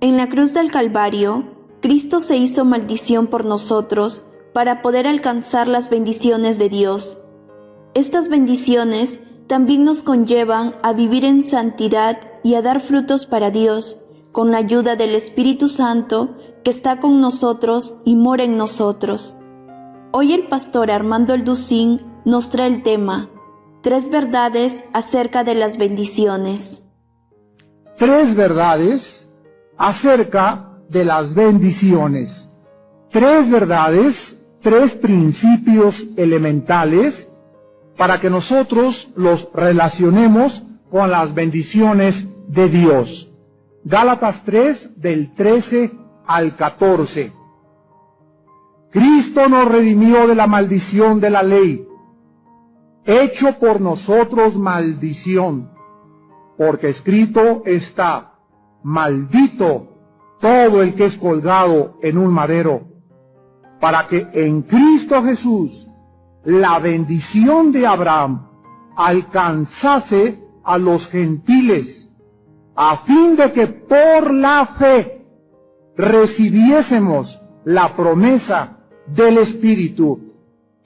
En la cruz del Calvario, Cristo se hizo maldición por nosotros para poder alcanzar las bendiciones de Dios. Estas bendiciones también nos conllevan a vivir en santidad y a dar frutos para Dios, con la ayuda del Espíritu Santo que está con nosotros y mora en nosotros. Hoy el pastor Armando Elducín nos trae el tema 3 verdades acerca de las bendiciones. 3 verdades acerca de las bendiciones. 3 verdades, 3 principios elementales para que nosotros los relacionemos con las bendiciones de Dios. Gálatas 3, del 13 al 14. Cristo nos redimió de la maldición de la ley, hecho por nosotros maldición, porque escrito está: maldito todo el que es colgado en un madero, para que en Cristo Jesús la bendición de Abraham alcanzase a los gentiles, a fin de que por la fe recibiésemos la promesa del Espíritu.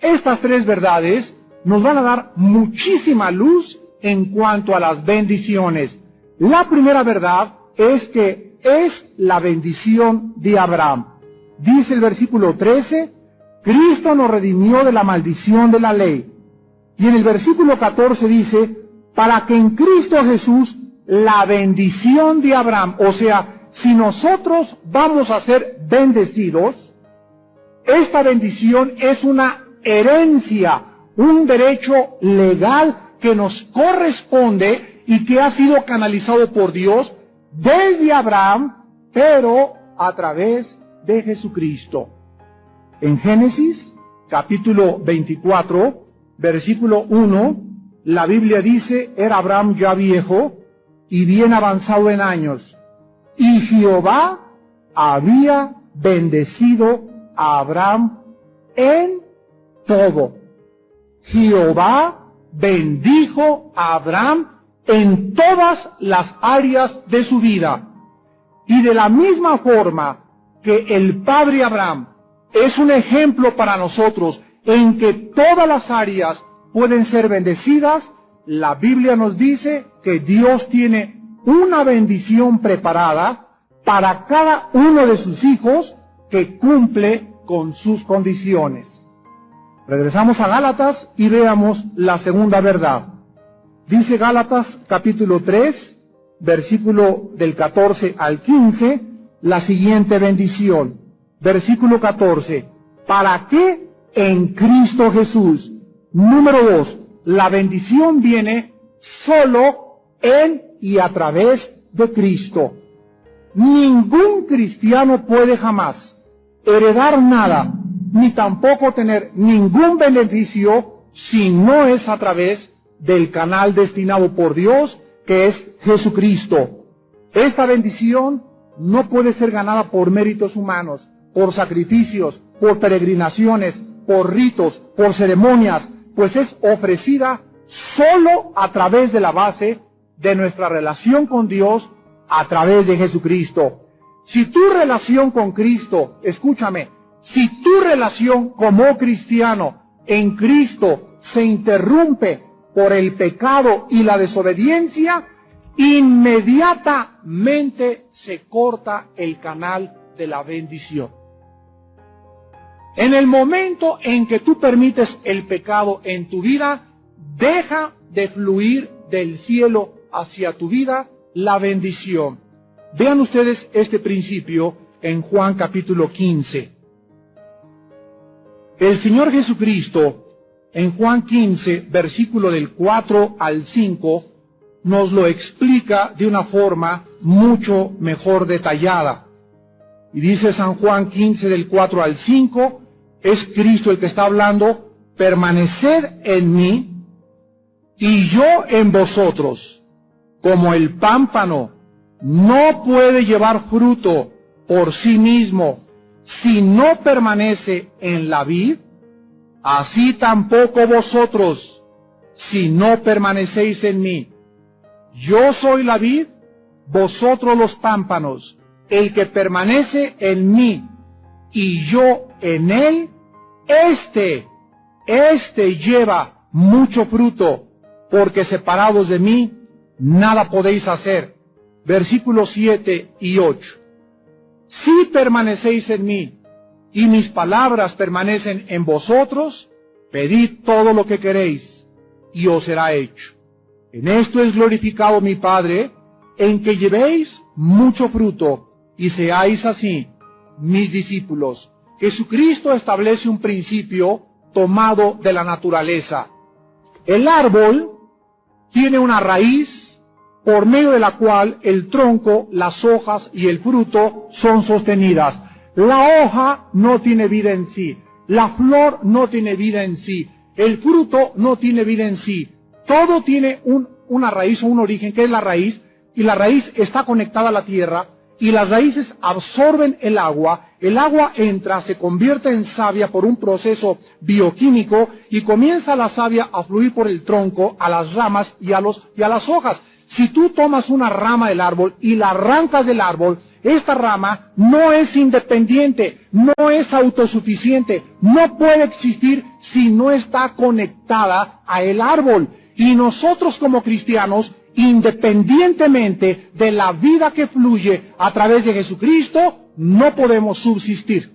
Estas 3 verdades nos van a dar muchísima luz en cuanto a las bendiciones. La primera verdad es que es la bendición de Abraham. Dice el versículo 13, Cristo nos redimió de la maldición de la ley. Y en el versículo 14 dice, para que en Cristo Jesús la bendición de Abraham, o sea, si nosotros vamos a ser bendecidos, esta bendición es una herencia, un derecho legal que nos corresponde y que ha sido canalizado por Dios desde Abraham, pero a través de Jesucristo. En Génesis, capítulo 24, versículo 1, la Biblia dice, era Abraham ya viejo y bien avanzado en años, y Jehová había bendecido a Abraham en todo. Jehová bendijo a Abraham en todas las áreas de su vida. Y de la misma forma que el padre Abraham es un ejemplo para nosotros en que todas las áreas pueden ser bendecidas, la Biblia nos dice que Dios tiene una bendición preparada para cada uno de sus hijos que cumple con sus condiciones. Regresamos a Gálatas y veamos la segunda verdad. Dice Gálatas capítulo 3, versículo del 14 al 15, la siguiente bendición. Versículo 14, ¿para qué en Cristo Jesús? Número 2, la bendición viene solo en y a través de Cristo. Ningún cristiano puede jamás heredar nada, ni tampoco tener ningún beneficio si no es a través del canal destinado por Dios, que es Jesucristo. Esta bendición no puede ser ganada por méritos humanos, por sacrificios, por peregrinaciones, por ritos, por ceremonias, pues es ofrecida solo a través de la base de nuestra relación con Dios a través de Jesucristo. Si tu relación con Cristo, escúchame, si tu relación como cristiano en Cristo se interrumpe por el pecado y la desobediencia, inmediatamente se corta el canal de la bendición. En el momento en que tú permites el pecado en tu vida, deja de fluir del cielo hacia tu vida la bendición. Vean ustedes este principio en Juan capítulo 15. El Señor Jesucristo, en Juan 15, versículo del 4 al 5, nos lo explica de una forma mucho mejor detallada. Y dice San Juan 15, del 4 al 5, es Cristo el que está hablando, permaneced en mí y yo en vosotros, como el pámpano no puede llevar fruto por sí mismo si no permanece en la vid, así tampoco vosotros si no permanecéis en mí. Yo soy la vid, vosotros los pámpanos. el que permanece en mí y yo en él, este lleva mucho fruto, porque separados de mí, nada podéis hacer. Versículos 7 y 8. Si permanecéis en mí, y mis palabras permanecen en vosotros, pedid todo lo que queréis, y os será hecho. En esto es glorificado mi Padre, en que llevéis mucho fruto, y seáis así mis discípulos. Jesucristo establece un principio tomado de la naturaleza. El árbol tiene una raíz por medio de la cual el tronco, las hojas y el fruto son sostenidas. La hoja no tiene vida en sí, la flor no tiene vida en sí, el fruto no tiene vida en sí. Todo tiene una raíz o un origen, que es la raíz, y la raíz está conectada a la tierra, y las raíces absorben el agua entra, se convierte en savia por un proceso bioquímico, y comienza la savia a fluir por el tronco, a las ramas y a las hojas. Si tú tomas una rama del árbol y la arrancas del árbol, esta rama no es independiente, no es autosuficiente, no puede existir si no está conectada a el árbol. Y nosotros como cristianos, independientemente de la vida que fluye a través de Jesucristo, no podemos subsistir.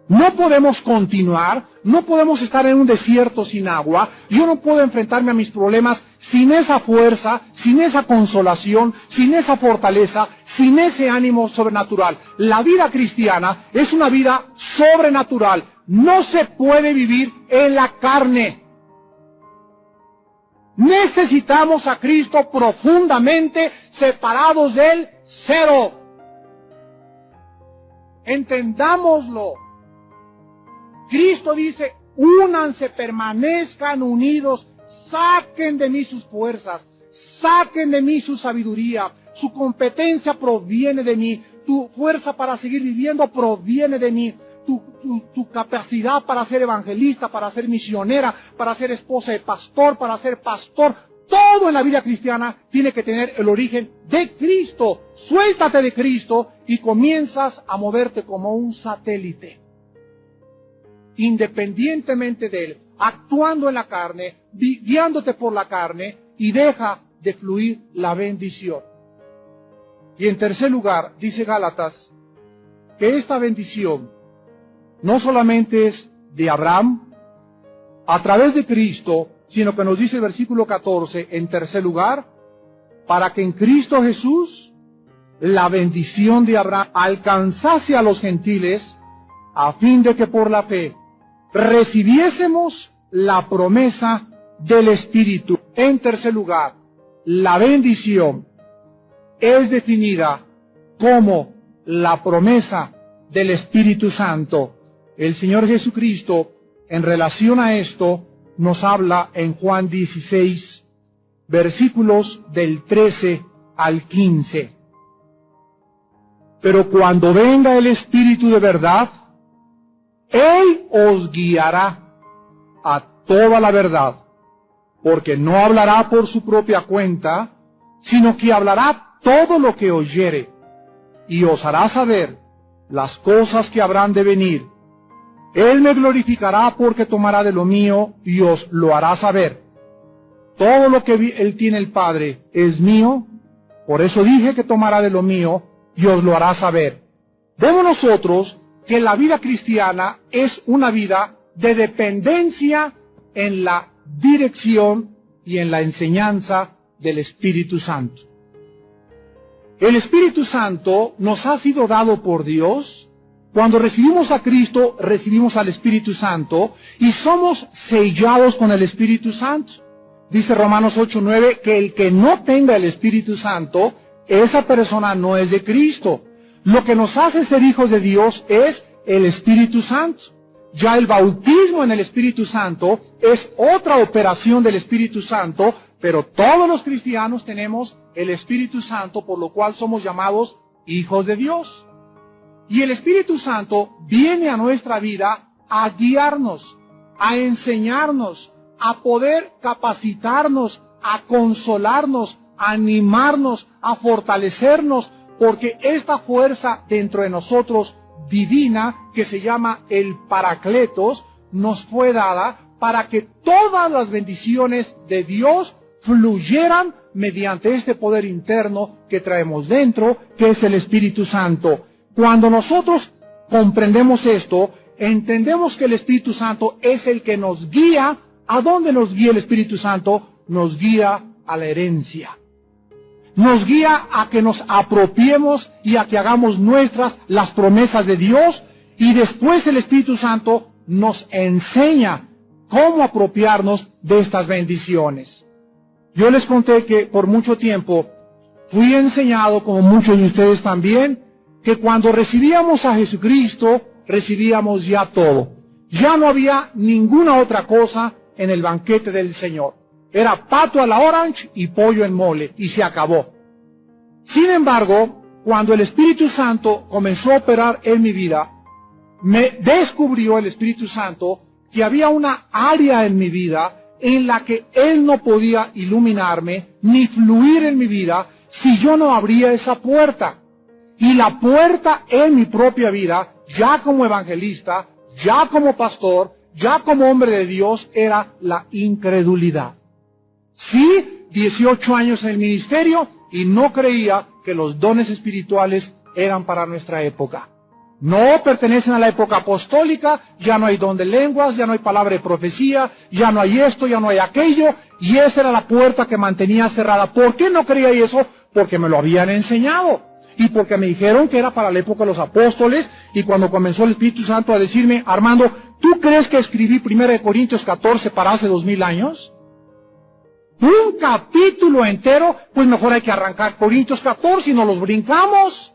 No podemos continuar, no podemos estar en un desierto sin agua. Yo no puedo enfrentarme a mis problemas sin esa fuerza, sin esa consolación, sin esa fortaleza, sin ese ánimo sobrenatural. La vida cristiana es una vida sobrenatural. No se puede vivir en la carne. Necesitamos a Cristo profundamente, separados de Él, cero. Entendámoslo. Cristo dice, únanse, permanezcan unidos, saquen de mí sus fuerzas, saquen de mí su sabiduría, su competencia proviene de mí, tu fuerza para seguir viviendo proviene de mí, tu capacidad para ser evangelista, para ser misionera, para ser esposa de pastor, para ser pastor, todo en la vida cristiana tiene que tener el origen de Cristo. Suéltate de Cristo y comienzas a moverte como un satélite, independientemente de Él, actuando en la carne, guiándote por la carne, y deja de fluir la bendición. Y en tercer lugar, dice Gálatas, que esta bendición no solamente es de Abraham, a través de Cristo, sino que nos dice el versículo 14, en tercer lugar, para que en Cristo Jesús la bendición de Abraham alcanzase a los gentiles, a fin de que por la fe recibiésemos la promesa del Espíritu. En tercer lugar, la bendición es definida como la promesa del Espíritu Santo. El Señor Jesucristo, en relación a esto, nos habla en Juan 16, versículos del 13 al 15. Pero cuando venga el Espíritu de verdad, Él os guiará a toda la verdad, porque no hablará por su propia cuenta, sino que hablará todo lo que oyere, y os hará saber las cosas que habrán de venir. Él me glorificará porque tomará de lo mío y os lo hará saber. Todo lo que Él tiene el Padre es mío, por eso dije que tomará de lo mío y os lo hará saber. Vemos nosotros que la vida cristiana es una vida de dependencia en la dirección y en la enseñanza del Espíritu Santo. El Espíritu Santo nos ha sido dado por Dios. Cuando recibimos a Cristo, recibimos al Espíritu Santo y somos sellados con el Espíritu Santo. Dice Romanos 8:9 que el que no tenga el Espíritu Santo, esa persona no es de Cristo. Lo que nos hace ser hijos de Dios es el Espíritu Santo. Ya el bautismo en el Espíritu Santo es otra operación del Espíritu Santo, pero todos los cristianos tenemos el Espíritu Santo, por lo cual somos llamados hijos de Dios. Y el Espíritu Santo viene a nuestra vida a guiarnos, a enseñarnos, a poder capacitarnos, a consolarnos, a animarnos, a fortalecernos, porque esta fuerza dentro de nosotros divina, que se llama el Paracletos, nos fue dada para que todas las bendiciones de Dios fluyeran mediante este poder interno que traemos dentro, que es el Espíritu Santo. Cuando nosotros comprendemos esto, entendemos que el Espíritu Santo es el que nos guía. ¿A dónde nos guía el Espíritu Santo? Nos guía a la herencia. Nos guía a que nos apropiemos y a que hagamos nuestras las promesas de Dios, y después el Espíritu Santo nos enseña cómo apropiarnos de estas bendiciones. Yo les conté que por mucho tiempo fui enseñado, como muchos de ustedes también, que cuando recibíamos a Jesucristo, recibíamos ya todo. Ya no había ninguna otra cosa en el banquete del Señor. Era pato a la orange y pollo en mole, y se acabó. Sin embargo, cuando el Espíritu Santo comenzó a operar en mi vida, me descubrió el Espíritu Santo que había una área en mi vida en la que Él no podía iluminarme ni fluir en mi vida si yo no abría esa puerta. Y la puerta en mi propia vida, ya como evangelista, ya como pastor, ya como hombre de Dios, era la incredulidad. Sí, 18 años en el ministerio y no creía que los dones espirituales eran para nuestra época. No pertenecen a la época apostólica, ya no hay don de lenguas, ya no hay palabra de profecía, ya no hay esto, ya no hay aquello, y esa era la puerta que mantenía cerrada. ¿Por qué no creía eso? Porque me lo habían enseñado, y porque me dijeron que era para la época de los apóstoles, y cuando comenzó el Espíritu Santo a decirme, Armando, ¿tú crees que escribí 1 Corintios 14 para hace 2000 años? Un capítulo entero, pues mejor hay que arrancar Corintios 14 y nos los brincamos.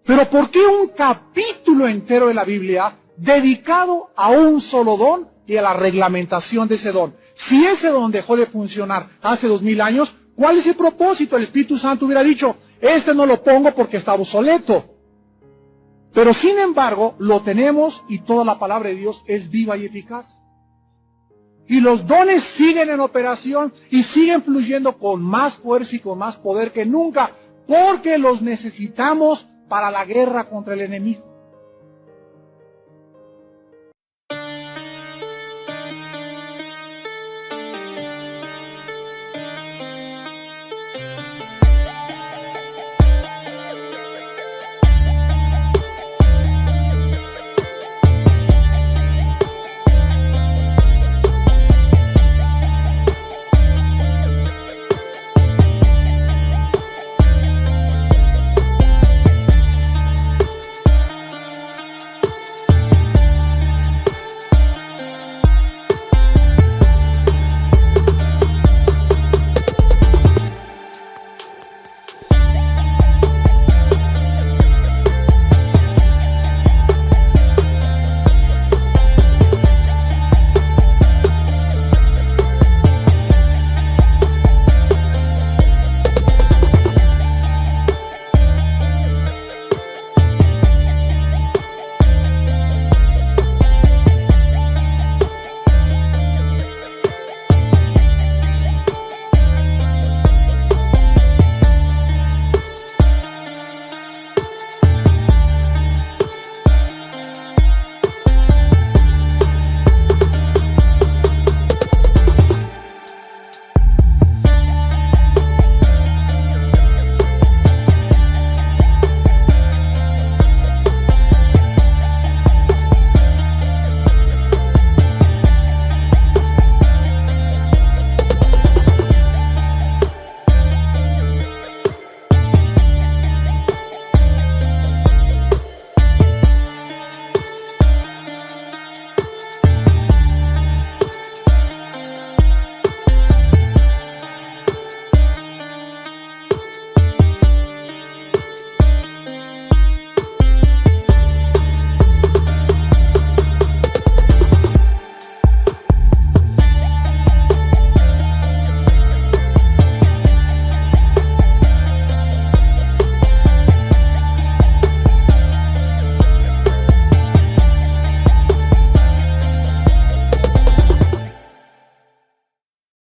Pero ¿por qué un capítulo entero de la Biblia dedicado a un solo don y a la reglamentación de ese don? Si ese don dejó de funcionar hace 2000 años, ¿cuál es el propósito? El Espíritu Santo hubiera dicho, este no lo pongo porque está obsoleto. Pero sin embargo, lo tenemos y toda la palabra de Dios es viva y eficaz. Y los dones siguen en operación y siguen fluyendo con más fuerza y con más poder que nunca, porque los necesitamos para la guerra contra el enemigo.